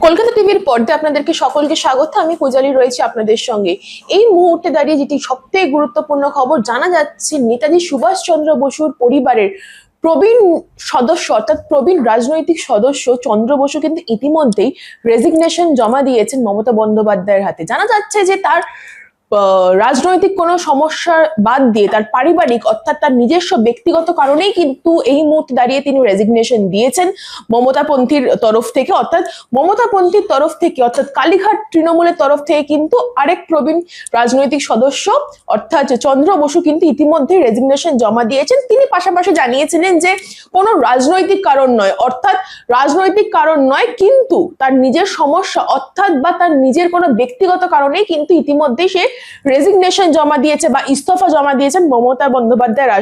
কলকাতা টিভির পর্দায় আপনাদেরকে সকলকে স্বাগত। আমি পূজালি রয়েছি আপনাদের সঙ্গে। এই মুহূর্তে দাঁড়িয়ে যেটি সবথেকে গুরুত্বপূর্ণ খবর জানা যাচ্ছে, নেতাজি সুভাষচন্দ্র বসুর পরিবারের প্রবীণ সদস্য অর্থাৎ প্রবীণ রাজনৈতিক সদস্য চন্দ্র বসু কিন্তু ইতিমধ্যেই রেজিগনেশন জমা দিয়েছেন মমতা বন্দ্যোপাধ্যায়ের হাতে। জানা যাচ্ছে যে তার রাজনৈতিক কোনো সমস্যা বাদ দিয়ে তার পারিবারিক অর্থাৎ তার নিজস্ব ব্যক্তিগত কারণেই কিন্তু এই মুহূর্তে দাঁড়িয়ে তিনি রেজিগনেশন দিয়েছেন মমতাপন্থীর তরফ থেকে। অর্থাৎ মমতাপন্থীর তরফ থেকে অর্থাৎ কালীঘাট তৃণমূলের তরফ থেকে কিন্তু আরেক প্রবীণ রাজনৈতিক সদস্য অর্থাৎ চন্দ্র বসু কিন্তু ইতিমধ্যে রেজিগনেশন জমা দিয়েছেন। তিনি পাশাপাশি জানিয়েছিলেন যে কোনো রাজনৈতিক কারণ নয়, অর্থাৎ রাজনৈতিক কারণ নয় কিন্তু তার নিজের সমস্যা অর্থাৎ বা তার নিজের কোনো ব্যক্তিগত কারণেই কিন্তু ইতিমধ্যেই সে রেজিগনেশন জমা দিয়েছে বা ইস্তফা জমা দিয়েছেন মমতা বন্দ্যোপাধ্যায়ের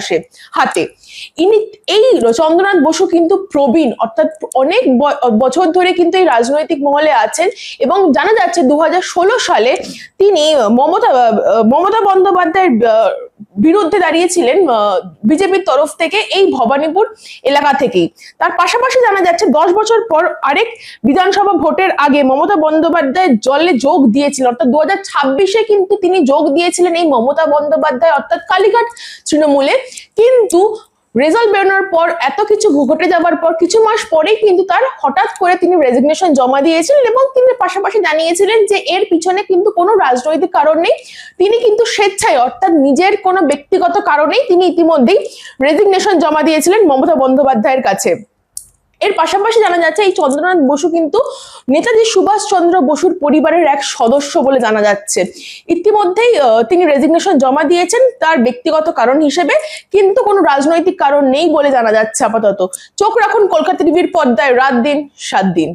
হাতে। এই চন্দ্রনাথ বসু কিন্তু প্রবীণ অর্থাৎ অনেক বছর ধরে কিন্তু এই রাজনৈতিক মহলে আছেন এবং জানা যাচ্ছে 2016 সালে তিনি মমতা বন্দ্যোপাধ্যায়ের বিরুদ্ধে দাঁড়িয়েছিলেন বিজেপির তরফ থেকে এই ভবানীপুর এলাকা থেকেই। তার পাশাপাশি জানা যাচ্ছে 10 বছর পর আরেক বিধানসভা ভোটের আগে মমতা বন্দ্যোপাধ্যায় দলে যোগ দিয়েছিলেন, অর্থাৎ 2026-এ কিন্তু তিনি যোগ দিয়েছিলেন এই মমতা বন্দ্যোপাধ্যায় অর্থাৎ কালীঘাট তৃণমূলে। কিন্তু রেজাল্ট বেরোনোর পর এত কিছু ঘটে যাওয়ার পর কিছু মাস পরেই কিন্তু তার হঠাৎ করে তিনি রেজিগনেশন জমা দিয়েছিলেন এবং তিনি পাশাপাশি জানিয়েছিলেন যে এর পিছনে কিন্তু কোনো রাজনৈতিক কারণ নেই, তিনি কিন্তু স্বেচ্ছায় অর্থাৎ নিজের কোনো ব্যক্তিগত কারণেই তিনি ইতিমধ্যেই রেজিগনেশন জমা দিয়েছিলেন মমতা বন্দ্যোপাধ্যায়ের কাছে। এর পাশাপাশি জানা যাচ্ছে এই চন্দ্রনাথ বসু কিন্তু নেতাজি সুভাষচন্দ্র বসুর পরিবারের এক সদস্য বলে জানা যাচ্ছে। ইতিমধ্যেই তিনি রেজিগনেশন জমা দিয়েছেন তার ব্যক্তিগত কারণ হিসেবে, কিন্তু কোনো রাজনৈতিক কারণ নেই বলে জানা যাচ্ছে আপাতত। চোখ রাখুন কলকাতা টিভির পর্দায়, রাত দিন 7 দিন।